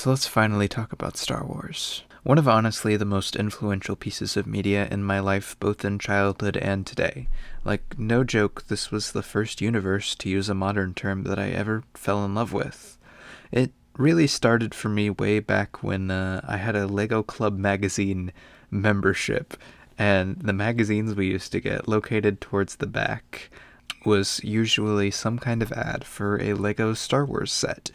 So let's finally talk about Star Wars. One of honestly the most influential pieces of media in my life, both in childhood and today. Like, no joke, this was the first universe, to use a modern term, that I ever fell in love with. It really started for me way back when I had a Lego Club magazine membership, and the magazines we used to get, located towards the back, was usually some kind of ad for a Lego Star Wars set.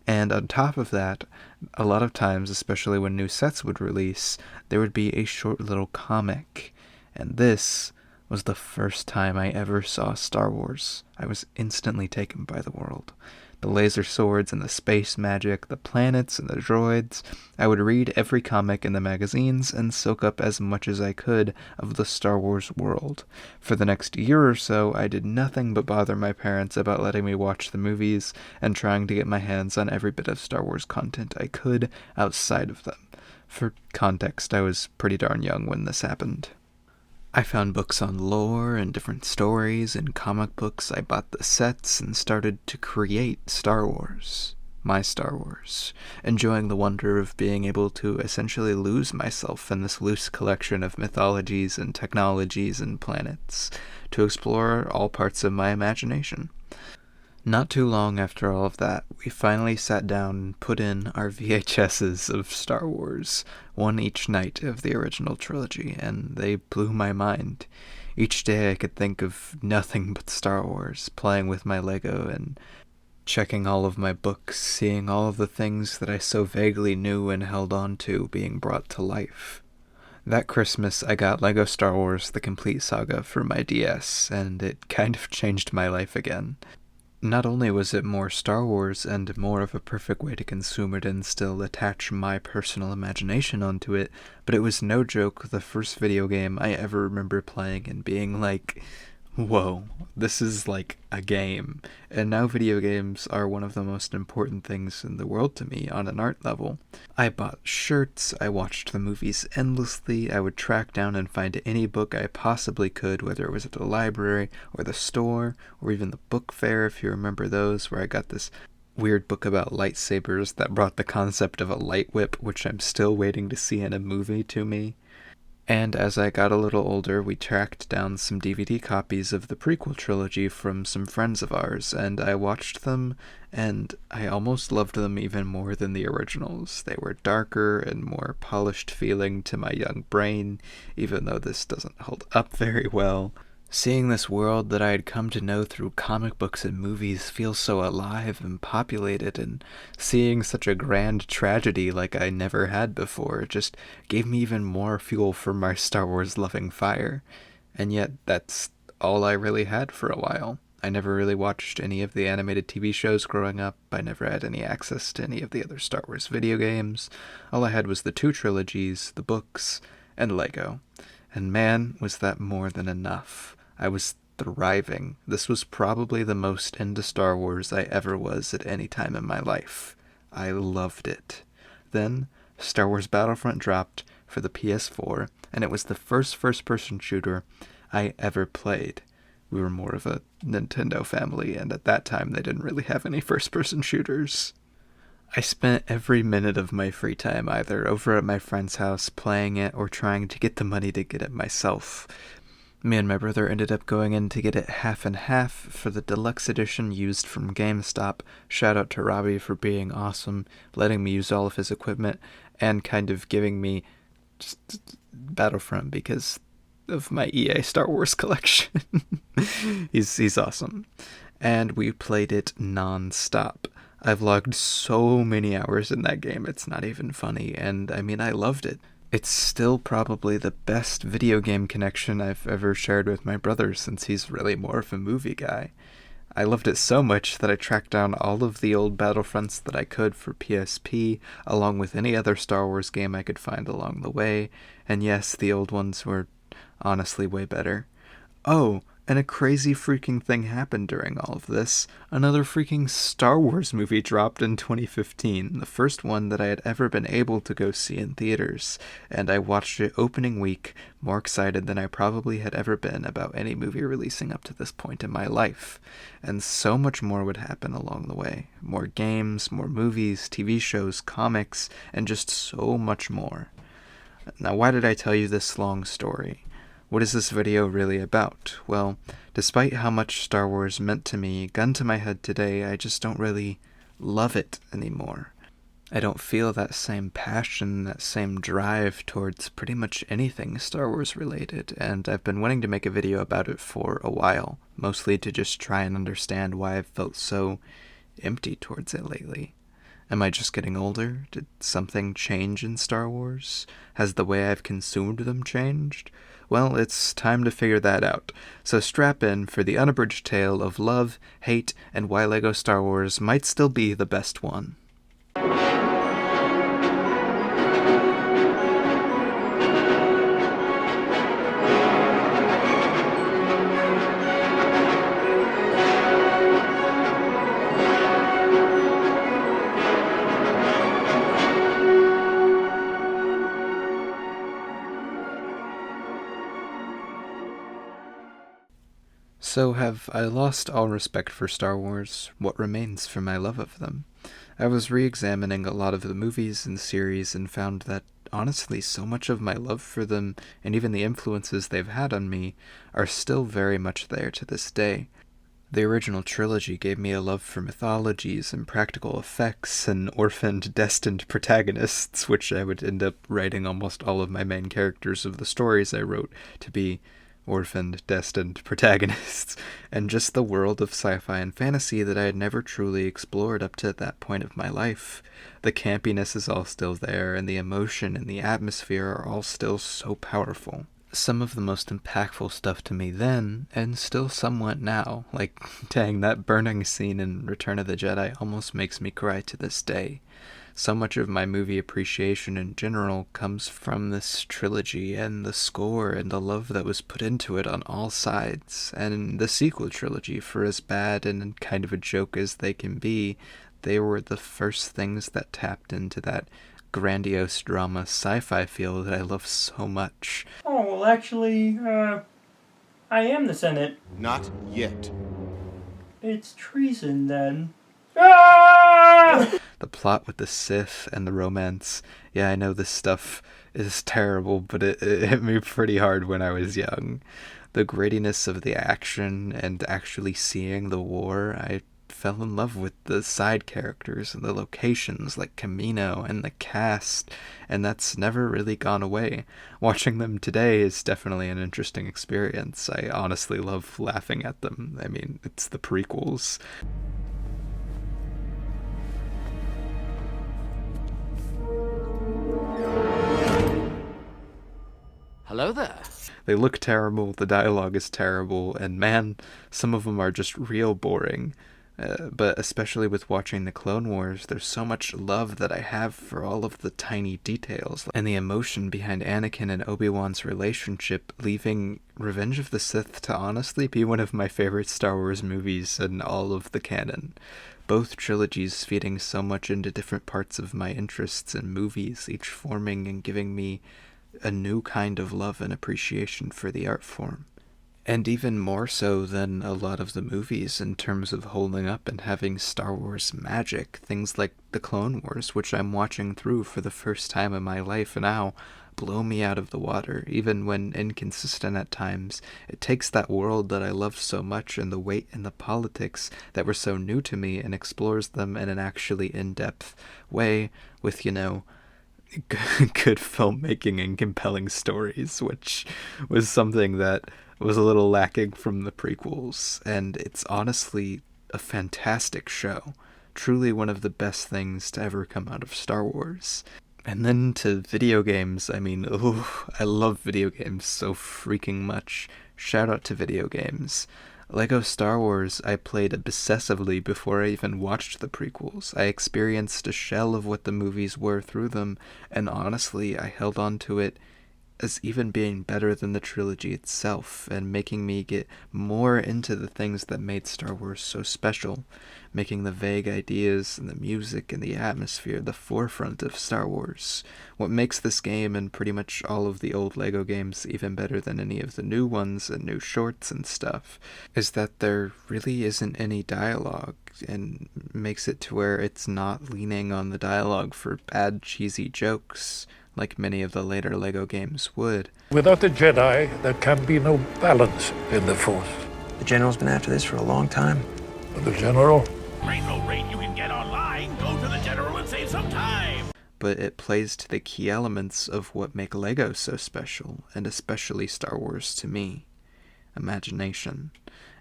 And on top of that, a lot of times, especially when new sets would release, there would be a short little comic. And this was the first time I ever saw Star Wars. I was instantly taken by the world. The laser swords and the space magic, the planets and the droids. I would read every comic in the magazines and soak up as much as I could of the Star Wars world. For the next year or so, I did nothing but bother my parents about letting me watch the movies and trying to get my hands on every bit of Star Wars content I could outside of them. For context, I was pretty darn young when this happened. I found books on lore and different stories and comic books. I bought the sets and started to create Star Wars. My Star Wars. Enjoying the wonder of being able to essentially lose myself in this loose collection of mythologies and technologies and planets, to explore all parts of my imagination. Not too long after all of that, we finally sat down and put in our VHSs of Star Wars, one each night of the original trilogy, and they blew my mind. Each day I could think of nothing but Star Wars, playing with my Lego and checking all of my books, seeing all of the things that I so vaguely knew and held on to being brought to life. That Christmas, I got Lego Star Wars: The Complete Saga for my DS, and it kind of changed my life again. Not only was it more Star Wars and more of a perfect way to consume it and still attach my personal imagination onto it, but it was no joke the first video game I ever remember playing and being like, whoa, this is like a game. And now video games are one of the most important things in the world to me on an art level. I bought shirts, I watched the movies endlessly, I would track down and find any book I possibly could, whether it was at the library or the store or even the book fair, if you remember those, where I got this weird book about lightsabers that brought the concept of a light whip, which I'm still waiting to see in a movie, to me. And as I got a little older, we tracked down some DVD copies of the prequel trilogy from some friends of ours, and I watched them, and I almost loved them even more than the originals. They were darker and more polished feeling to my young brain, even though this doesn't hold up very well. Seeing this world that I had come to know through comic books and movies feel so alive and populated, and seeing such a grand tragedy like I never had before just gave me even more fuel for my Star Wars loving fire. And yet, that's all I really had for a while. I never really watched any of the animated TV shows growing up. I never had any access to any of the other Star Wars video games. All I had was the two trilogies, the books, and Lego. And man, was that more than enough. I was thriving. This was probably the most into Star Wars I ever was at any time in my life. I loved it. Then, Star Wars Battlefront dropped for the PS4, and it was the first first-person shooter I ever played. We were more of a Nintendo family, and at that time they didn't really have any first-person shooters. I spent every minute of my free time either over at my friend's house playing it or trying to get the money to get it myself. Me and my brother ended up going in to get it half and half for the deluxe edition used from GameStop. Shout out to Robbie for being awesome, letting me use all of his equipment, and kind of giving me just Battlefront because of my EA Star Wars collection. He's awesome. And we played it non-stop. I've logged so many hours in that game, it's not even funny, and I mean, I loved it. It's still probably the best video game connection I've ever shared with my brother since he's really more of a movie guy. I loved it so much that I tracked down all of the old Battlefronts that I could for PSP, along with any other Star Wars game I could find along the way, and yes, the old ones were honestly way better. Oh, And a crazy freaking thing happened during all of this. Another freaking Star Wars movie dropped in 2015, the first one that I had ever been able to go see in theaters, and I watched it opening week, more excited than I probably had ever been about any movie releasing up to this point in my life. And so much more would happen along the way. More games, more movies, TV shows, comics, and just so much more. Now, why did I tell you this long story? What is this video really about? Well, despite how much Star Wars meant to me, gun to my head today, I just don't really love it anymore. I don't feel that same passion, that same drive towards pretty much anything Star Wars related, and I've been wanting to make a video about it for a while, mostly to just try and understand why I've felt so empty towards it lately. Am I just getting older? Did something change in Star Wars? Has the way I've consumed them changed? Well, it's time to figure that out. So strap in for the unabridged tale of love, hate, and why LEGO Star Wars might still be the best one. So have I lost all respect for Star Wars? What remains for my love of them? I was re-examining a lot of the movies and series and found that, honestly, so much of my love for them, and even the influences they've had on me, are still very much there to this day. The original trilogy gave me a love for mythologies and practical effects and orphaned, destined protagonists, which I would end up writing almost all of my main characters of the stories I wrote to be orphaned, destined protagonists, and just the world of sci-fi and fantasy that I had never truly explored up to that point of my life. The campiness is all still there, and the emotion and the atmosphere are all still so powerful. Some of the most impactful stuff to me then, and still somewhat now, like, dang, that burning scene in Return of the Jedi almost makes me cry to this day. So much of my movie appreciation in general comes from this trilogy and the score and the love that was put into it on all sides. And the sequel trilogy, for as bad and kind of a joke as they can be, they were the first things that tapped into that grandiose drama sci-fi feel that I love so much. Oh, well, actually, I am the Senate. Not yet. It's treason, then. Ah! The plot with the Sith and the romance. Yeah, I know this stuff is terrible, but it hit me pretty hard when I was young. The grittiness of the action and actually seeing the war, I fell in love with the side characters and the locations like Camino and the cast, and that's never really gone away. Watching them today is definitely an interesting experience. I honestly love laughing at them. I mean, it's the prequels. Hello there. They look terrible, the dialogue is terrible, and man, some of them are just real boring. But especially with watching the Clone Wars, there's so much love that I have for all of the tiny details, and the emotion behind Anakin and Obi-Wan's relationship, leaving Revenge of the Sith to honestly be one of my favorite Star Wars movies in all of the canon. Both trilogies feeding so much into different parts of my interests and movies, each forming and giving me a new kind of love and appreciation for the art form. And even more so than a lot of the movies in terms of holding up and having Star Wars magic, things like the Clone Wars, which I'm watching through for the first time in my life now, blow me out of the water, even when inconsistent at times. It takes that world that I loved so much and the weight and the politics that were so new to me and explores them in an actually in-depth way with, good filmmaking and compelling stories, which was something that was a little lacking from the prequels, and it's honestly a fantastic show. Truly one of the best things to ever come out of Star Wars. And then to video games, I mean, I love video games so freaking much. Shout out to video games. LEGO Star Wars I played obsessively before I even watched the prequels. I experienced a shell of what the movies were through them, and honestly, I held on to it as even being better than the trilogy itself and making me get more into the things that made Star Wars so special, making the vague ideas and the music and the atmosphere the forefront of Star Wars. What makes this game and pretty much all of the old LEGO games even better than any of the new ones and new shorts and stuff is that there really isn't any dialogue, and makes it to where it's not leaning on the dialogue for bad cheesy jokes like many of the later LEGO games would. Without the Jedi, there can be no balance in the Force. The General's been after this for a long time. But the General? Ain't no rate you can get online. Go to the General and save some time. But it plays to the key elements of what make LEGO so special, and especially Star Wars to me. Imagination.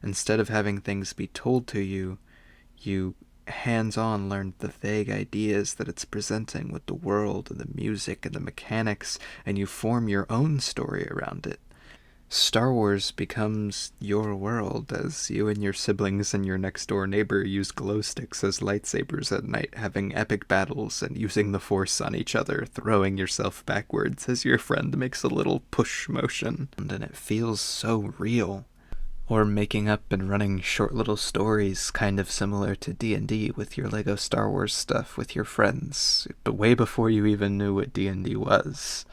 Instead of having things be told to you, you hands-on learned the vague ideas that it's presenting with the world and the music and the mechanics, and you form your own story around it. Star Wars becomes your world as you and your siblings and your next-door neighbor use glow sticks as lightsabers at night, having epic battles and using the Force on each other, throwing yourself backwards as your friend makes a little push motion. And it feels so real. Or making up and running short little stories kind of similar to D&D with your LEGO Star Wars stuff with your friends, but way before you even knew what D&D was.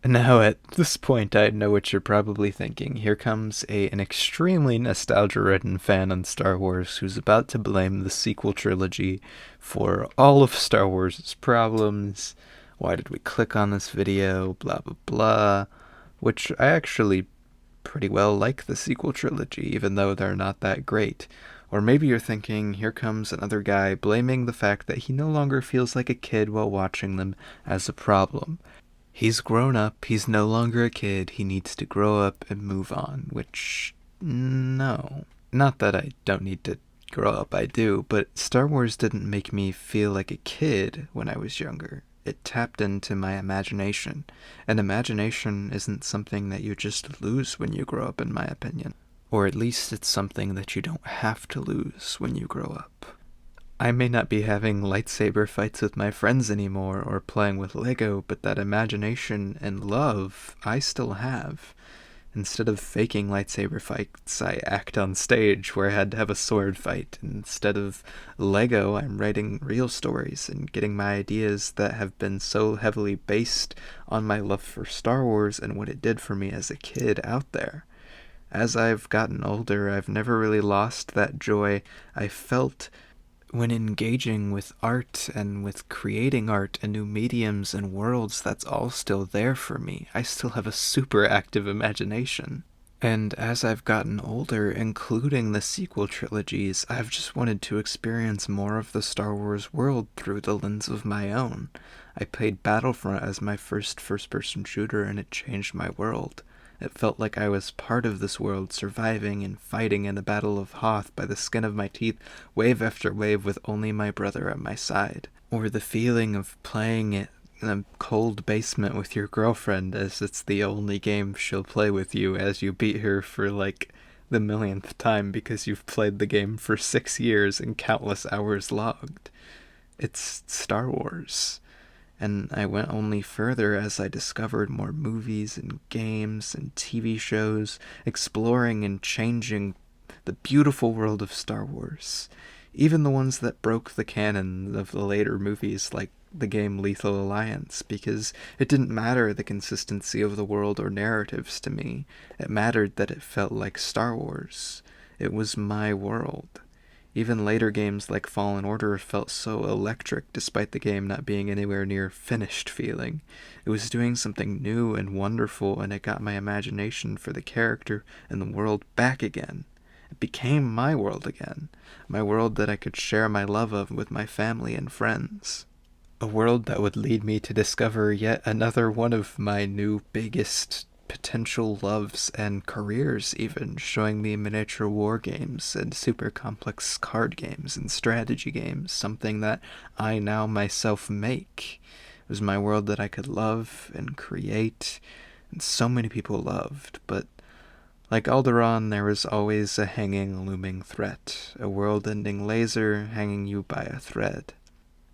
Now at this point I know what you're probably thinking. Here comes an extremely nostalgia-ridden fan on Star Wars who's about to blame the sequel trilogy for all of Star Wars' problems. Why did we click on this video? Blah blah blah. Which I actually pretty well like the sequel trilogy, even though they're not that great. Or maybe you're thinking, here comes another guy blaming the fact that he no longer feels like a kid while watching them as a problem. He's grown up, he's no longer a kid, he needs to grow up and move on, which, no. Not that I don't need to grow up, I do, but Star Wars didn't make me feel like a kid when I was younger. It tapped into my imagination, and imagination isn't something that you just lose when you grow up, in my opinion. Or at least it's something that you don't have to lose when you grow up. I may not be having lightsaber fights with my friends anymore or playing with Lego, but that imagination and love I still have. Instead of faking lightsaber fights, I act on stage where I had to have a sword fight. Instead of Lego, I'm writing real stories and getting my ideas that have been so heavily based on my love for Star Wars and what it did for me as a kid out there. As I've gotten older, I've never really lost that joy I felt when engaging with art and with creating art and new mediums and worlds. That's all still there for me. I still have a super active imagination. And as I've gotten older, including the sequel trilogies, I've just wanted to experience more of the Star Wars world through the lens of my own. I played Battlefront as my first first-person shooter, and it changed my world. It felt like I was part of this world, surviving and fighting in the Battle of Hoth by the skin of my teeth, wave after wave, with only my brother at my side. Or the feeling of playing it in a cold basement with your girlfriend, as it's the only game she'll play with you as you beat her for like the millionth time because you've played the game for 6 years and countless hours logged. It's Star Wars. And I went only further as I discovered more movies and games and TV shows, exploring and changing the beautiful world of Star Wars. Even the ones that broke the canon of the later movies, like the game Lethal Alliance, because it didn't matter the consistency of the world or narratives to me. It mattered that it felt like Star Wars. It was my world. Even later games like Fallen Order felt so electric despite the game not being anywhere near finished feeling. It was doing something new and wonderful, and it got my imagination for the character and the world back again. It became my world again. My world that I could share my love of with my family and friends. A world that would lead me to discover yet another one of my new biggest potential loves and careers, even showing me miniature war games and super complex card games and strategy games, something that I now myself make. It was my world that I could love and create, and so many people loved, but like Alderaan, there was always a hanging, looming threat, a world-ending laser hanging you by a thread.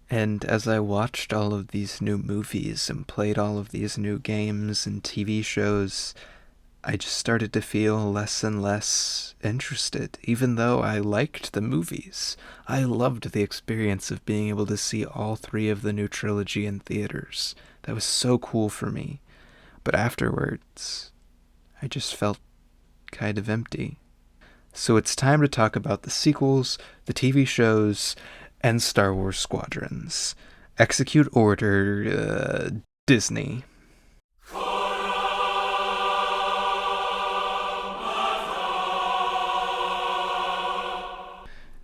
And as I watched all of these new movies and played all of these new games and TV shows, I just started to feel less and less interested, even though I liked the movies. I loved the experience of being able to see all three of the new trilogy in theaters. That was so cool for me. But afterwards, I just felt kind of empty. So it's time to talk about the sequels, the TV shows, and Star Wars Squadrons. Execute order, Disney.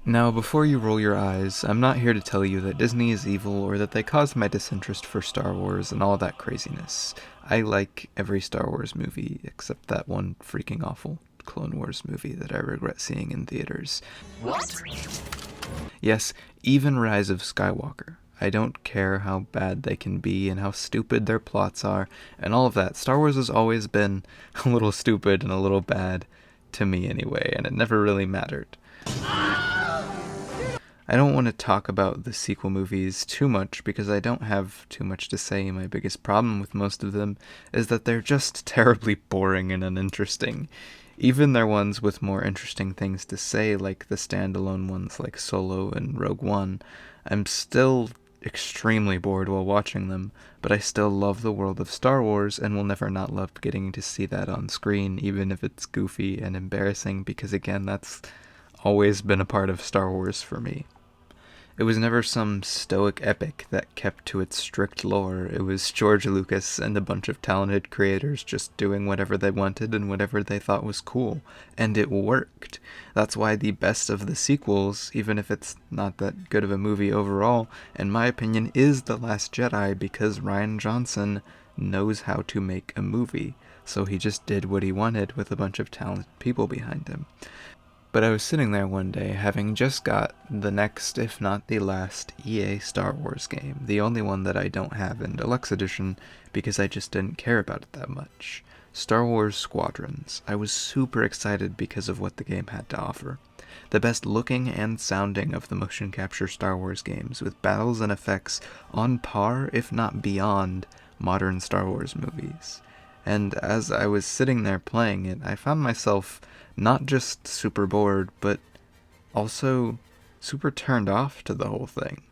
Now, before you roll your eyes, I'm not here to tell you that Disney is evil or that they caused my disinterest for Star Wars and all that craziness. I like every Star Wars movie except that one freaking awful Clone Wars movie that I regret seeing in theaters. What? Yes, even Rise of Skywalker. I don't care how bad they can be and how stupid their plots are and all of that. Star Wars has always been a little stupid and a little bad, to me anyway, and it never really mattered. I don't want to talk about the sequel movies too much because I don't have too much to say. My biggest problem with most of them is that they're just terribly boring and uninteresting. Even their ones with more interesting things to say, like the standalone ones like Solo and Rogue One, I'm still extremely bored while watching them, but I still love the world of Star Wars and will never not love getting to see that on screen, even if it's goofy and embarrassing, because again, that's always been a part of Star Wars for me. It was never some stoic epic that kept to its strict lore. It was George Lucas and a bunch of talented creators just doing whatever they wanted and whatever they thought was cool. And it worked. That's why the best of the sequels, even if it's not that good of a movie overall, in my opinion, is The Last Jedi, because Rian Johnson knows how to make a movie. So he just did what he wanted with a bunch of talented people behind him. But I was sitting there one day, having just got the next, if not the last, EA Star Wars game, the only one that I don't have in Deluxe Edition, because I just didn't care about it that much. Star Wars Squadrons. I was super excited because of what the game had to offer. The best looking and sounding of the motion capture Star Wars games, with battles and effects on par, if not beyond, modern Star Wars movies. And as I was sitting there playing it, I found myself not just super bored, but also super turned off to the whole thing.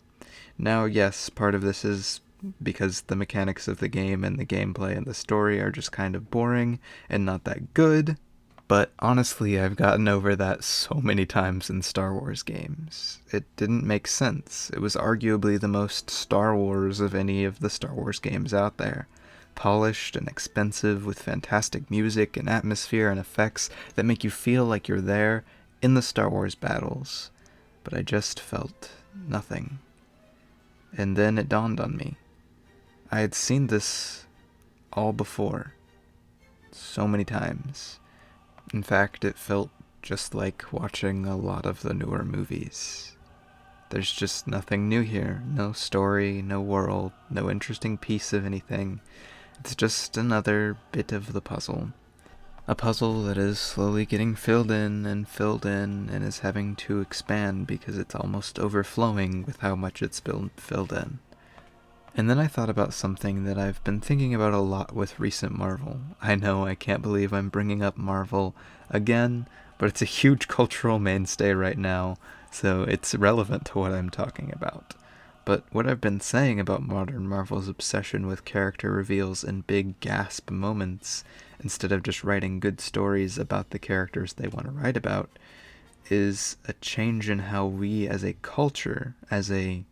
Now, yes, part of this is because the mechanics of the game and the gameplay and the story are just kind of boring and not that good, but honestly, I've gotten over that so many times in Star Wars games. It didn't make sense. It was arguably the most Star Wars of any of the Star Wars games out there. Polished and expensive, with fantastic music and atmosphere and effects that make you feel like you're there in the Star Wars battles. But I just felt nothing. And then it dawned on me. I had seen this all before. So many times. In fact, it felt just like watching a lot of the newer movies. There's just nothing new here. No story, no world, no interesting piece of anything. It's just another bit of the puzzle. A puzzle that is slowly getting filled in and is having to expand because it's almost overflowing with how much it's been filled in. And then I thought about something that I've been thinking about a lot with recent Marvel. I know, I can't believe I'm bringing up Marvel again, but it's a huge cultural mainstay right now, so it's relevant to what I'm talking about. But what I've been saying about modern Marvel's obsession with character reveals and big gasp moments, instead of just writing good stories about the characters they want to write about, is a change in how we as a culture, as a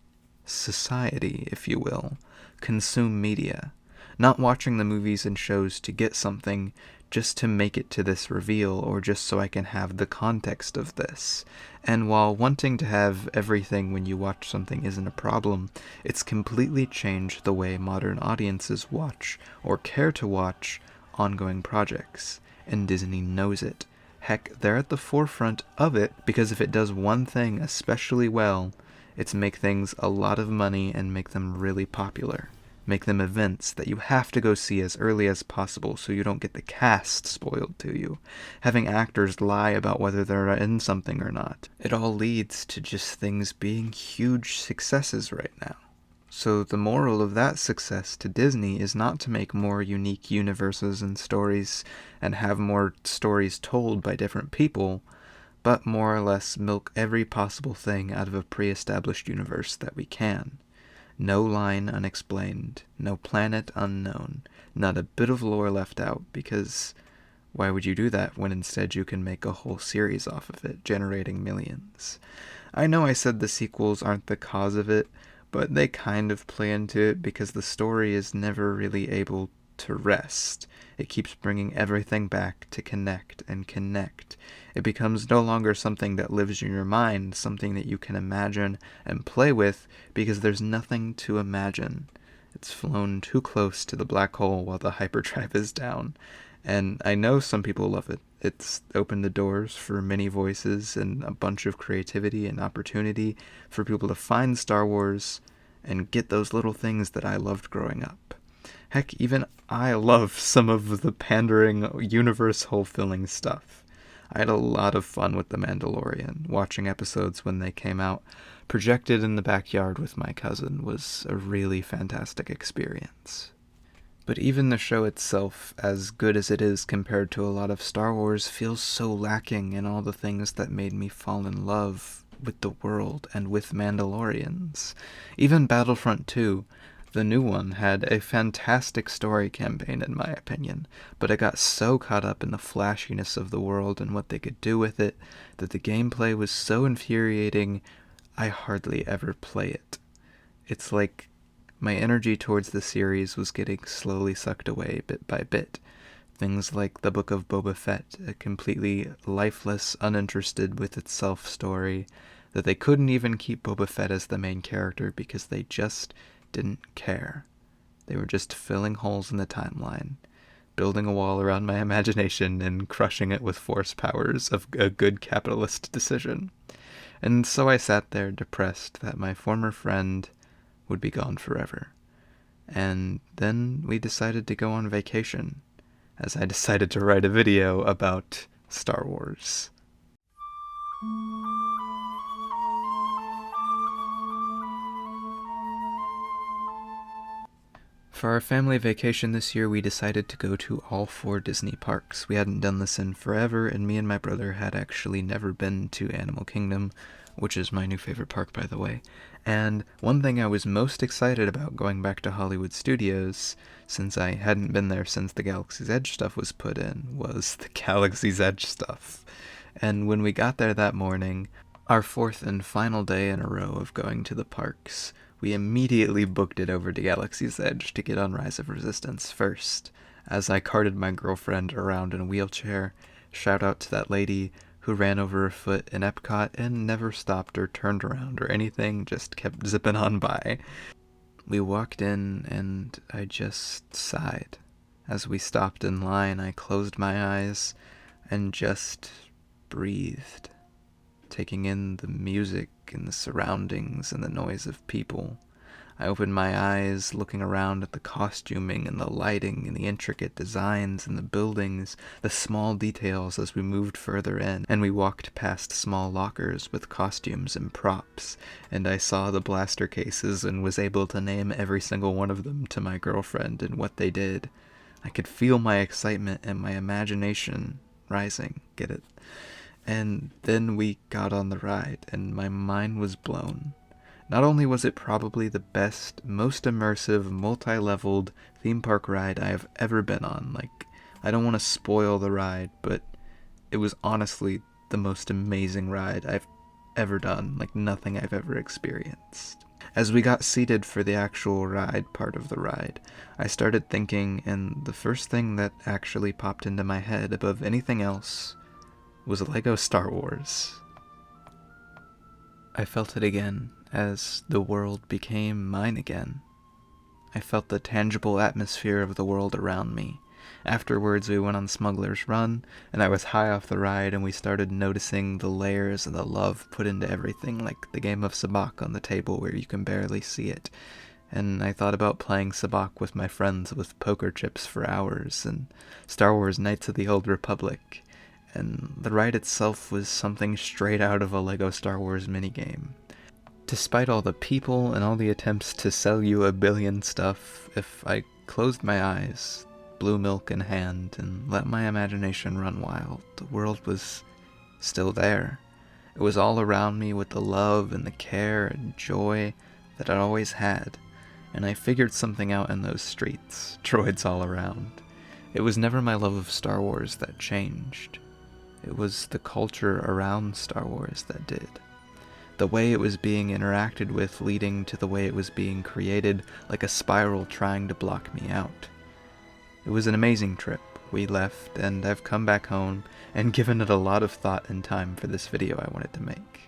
society, if you will, consume media. Not watching the movies and shows to get something, just to make it to this reveal, or just so I can have the context of this. And while wanting to have everything when you watch something isn't a problem, it's completely changed the way modern audiences watch, or care to watch, ongoing projects. And Disney knows it. Heck, they're at the forefront of it, because if it does one thing especially well, it's make things a lot of money and make them really popular. Make them events that you have to go see as early as possible so you don't get the cast spoiled to you. Having actors lie about whether they're in something or not. It all leads to just things being huge successes right now. So the moral of that success to Disney is not to make more unique universes and stories and have more stories told by different people, but more or less milk every possible thing out of a pre-established universe that we can. No line unexplained, no planet unknown, not a bit of lore left out, because why would you do that when instead you can make a whole series off of it, generating millions? I know I said the sequels aren't the cause of it, but they kind of play into it because the story is never really able to rest. It keeps bringing everything back to connect and connect. It becomes no longer something that lives in your mind, something that you can imagine and play with, because there's nothing to imagine. It's flown too close to the black hole while the hyperdrive is down. And I know some people love it. It's opened the doors for many voices and a bunch of creativity and opportunity for people to find Star Wars and get those little things that I loved growing up. Heck, even I love some of the pandering, universe-hole-filling stuff. I had a lot of fun with The Mandalorian. Watching episodes when they came out, projected in the backyard with my cousin, was a really fantastic experience. But even the show itself, as good as it is compared to a lot of Star Wars, feels so lacking in all the things that made me fall in love with the world and with Mandalorians. Even Battlefront 2, the new one, had a fantastic story campaign in my opinion, but I got so caught up in the flashiness of the world and what they could do with it that the gameplay was so infuriating I hardly ever play it. It's like my energy towards the series was getting slowly sucked away bit by bit. Things like the Book of Boba Fett, a completely lifeless, uninterested with itself story, that they couldn't even keep Boba Fett as the main character because they just didn't care. They were just filling holes in the timeline, building a wall around my imagination and crushing it with force powers of a good capitalist decision. And so I sat there depressed that my former friend would be gone forever. And then we decided to go on vacation, as I decided to write a video about Star Wars. For our family vacation this year, we decided to go to all 4 Disney parks. We hadn't done this in forever, and me and my brother had actually never been to Animal Kingdom, which is my new favorite park, by the way. And one thing I was most excited about going back to Hollywood Studios, since I hadn't been there since the Galaxy's Edge stuff was put in, was the Galaxy's Edge stuff. And when we got there that morning, our 4th and final day in a row of going to the parks, we immediately booked it over to Galaxy's Edge to get on Rise of Resistance first. As I carted my girlfriend around in a wheelchair, shout out to that lady who ran over a foot in Epcot and never stopped or turned around or anything, just kept zipping on by. We walked in and I just sighed. As we stopped in line, I closed my eyes and just breathed, taking in the music and the surroundings and the noise of people. I opened my eyes, looking around at the costuming and the lighting and the intricate designs and the buildings, the small details as we moved further in, and we walked past small lockers with costumes and props, and I saw the blaster cases and was able to name every single one of them to my girlfriend and what they did. I could feel my excitement and my imagination rising, get it? And then we got on the ride, and my mind was blown. Not only was it probably the best, most immersive, multi-leveled theme park ride I have ever been on. I don't want to spoil the ride, but it was honestly the most amazing ride I've ever done. Nothing I've ever experienced. As we got seated for the actual ride part of the ride, I started thinking, and the first thing that actually popped into my head above anything else was Lego Star Wars. I felt it again as the world became mine again. I felt the tangible atmosphere of the world around me. Afterwards, we went on Smuggler's Run, and I was high off the ride, and we started noticing the layers and the love put into everything, like the game of sabacc on the table where you can barely see it. And I thought about playing sabacc with my friends with poker chips for hours, and Star Wars Knights of the Old Republic. And the ride itself was something straight out of a Lego Star Wars minigame. Despite all the people and all the attempts to sell you a billion stuff, if I closed my eyes, blue milk in hand, and let my imagination run wild, the world was still there. It was all around me with the love and the care and joy that I'd always had, and I figured something out in those streets, droids all around. It was never my love of Star Wars that changed. It was the culture around Star Wars that did. The way it was being interacted with leading to the way it was being created, like a spiral trying to block me out. It was an amazing trip. We left, and I've come back home and given it a lot of thought and time for this video I wanted to make,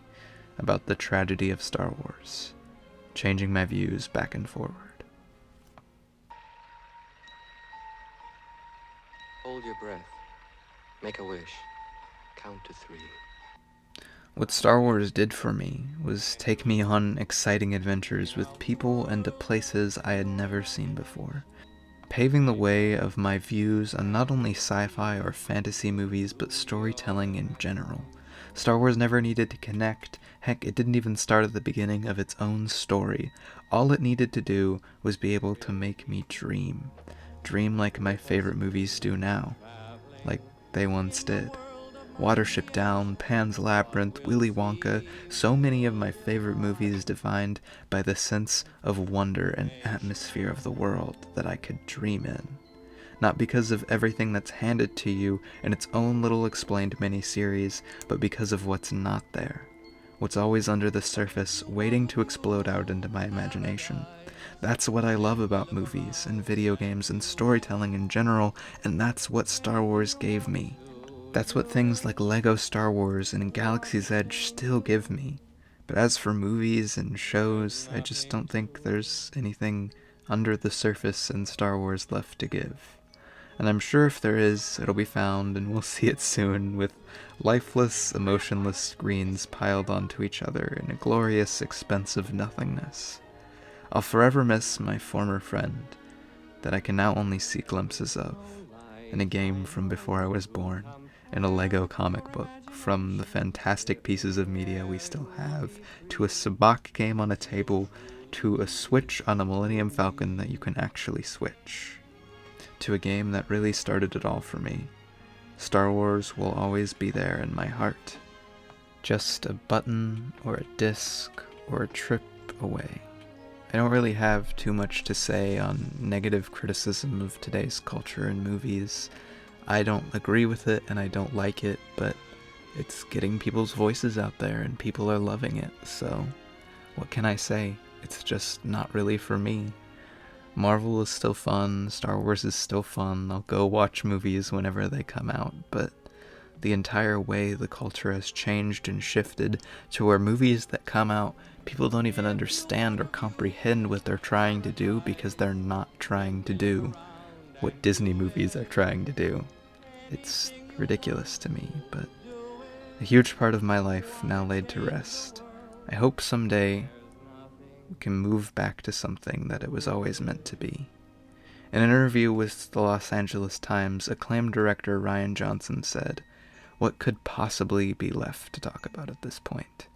about the tragedy of Star Wars, changing my views back and forward. Hold your breath. Make a wish. Count to 3. What Star Wars did for me was take me on exciting adventures with people and to places I had never seen before, paving the way of my views on not only sci-fi or fantasy movies, but storytelling in general. Star Wars never needed to connect. Heck, it didn't even start at the beginning of its own story. All it needed to do was be able to make me dream. Dream like my favorite movies do now. Like they once did. Watership Down, Pan's Labyrinth, Willy Wonka, so many of my favorite movies defined by the sense of wonder and atmosphere of the world that I could dream in. Not because of everything that's handed to you in its own little explained miniseries, but because of what's not there. What's always under the surface, waiting to explode out into my imagination. That's what I love about movies and video games and storytelling in general, and that's what Star Wars gave me. That's what things like LEGO Star Wars and Galaxy's Edge still give me. But as for movies and shows, I just don't think there's anything under the surface in Star Wars left to give. And I'm sure if there is, it'll be found, and we'll see it soon, with lifeless, emotionless screens piled onto each other in a glorious, expensive nothingness. I'll forever miss my former friend, that I can now only see glimpses of, in a game from before I was born, in a LEGO comic book, from the fantastic pieces of media we still have, to a sabacc game on a table, to a Switch on a Millennium Falcon that you can actually switch. To a game that really started it all for me. Star Wars will always be there in my heart. Just a button, or a disc, or a trip away. I don't really have too much to say on negative criticism of today's culture and movies. I don't agree with it and I don't like it, but it's getting people's voices out there and people are loving it, so what can I say? It's just not really for me. Marvel is still fun, Star Wars is still fun, I'll go watch movies whenever they come out, but the entire way the culture has changed and shifted to where movies that come out, people don't even understand or comprehend what they're trying to do because they're not trying to do what Disney movies are trying to do. It's ridiculous to me, but a huge part of my life now laid to rest. I hope someday we can move back to something that it was always meant to be. In an interview with the Los Angeles Times, acclaimed director Rian Johnson said, "What could possibly be left to talk about at this point?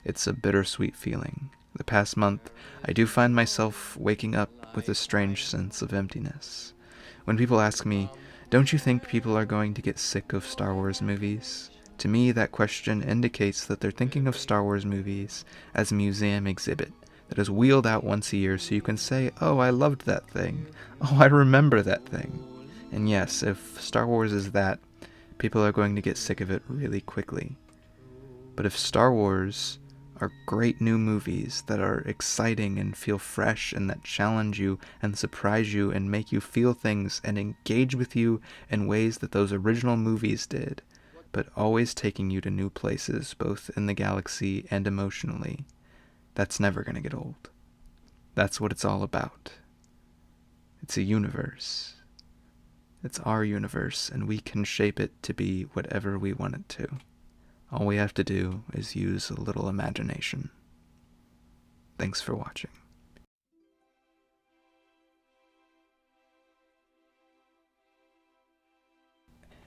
It's a bittersweet feeling. The past month, I do find myself waking up with a strange sense of emptiness. When people ask me, 'Don't you think people are going to get sick of Star Wars movies?' To me, that question indicates that they're thinking of Star Wars movies as a museum exhibit that is wheeled out once a year so you can say, 'Oh, I loved that thing. Oh, I remember that thing.' And yes, if Star Wars is that, people are going to get sick of it really quickly. But if Star Wars are great new movies that are exciting and feel fresh and that challenge you and surprise you and make you feel things and engage with you in ways that those original movies did, but always taking you to new places, both in the galaxy and emotionally, that's never going to get old. That's what it's all about. It's a universe. It's our universe, and we can shape it to be whatever we want it to. All we have to do is use a little imagination. Thanks for watching.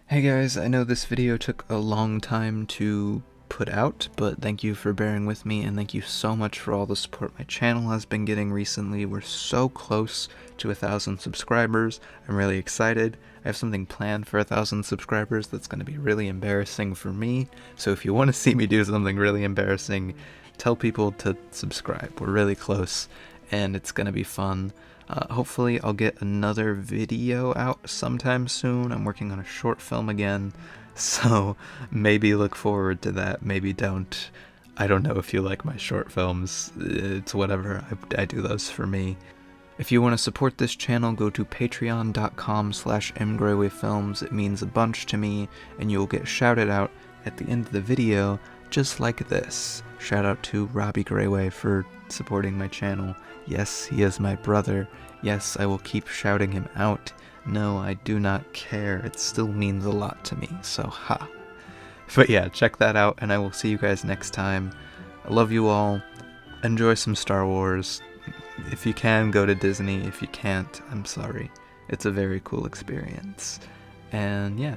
Hey guys, I know this video took a long time to put out, but thank you for bearing with me, and thank you so much for all the support my channel has been getting recently. We're so close to 1,000 subscribers. I'm really excited. I have something planned for 1,000 subscribers that's going to be really embarrassing for me, so if you want to see me do something really embarrassing, tell people to subscribe. We're really close, and it's going to be fun. Hopefully I'll get another video out sometime soon. I'm working on a short film again, so maybe look forward to that, maybe don't. I don't know if you like my short films, it's whatever, I do those for me. If you want to support this channel, go to patreon.com/mgraywayfilms. It means a bunch to me, and you'll get shouted out at the end of the video, just like this. Shout out to Robbie Grayway for supporting my channel. Yes, he is my brother. Yes, I will keep shouting him out. No, I do not care. It still means a lot to me, so ha. But yeah, check that out, and I will see you guys next time. I love you all. Enjoy some Star Wars. If you can, go to Disney. If you can't, I'm sorry. It's a very cool experience. And yeah.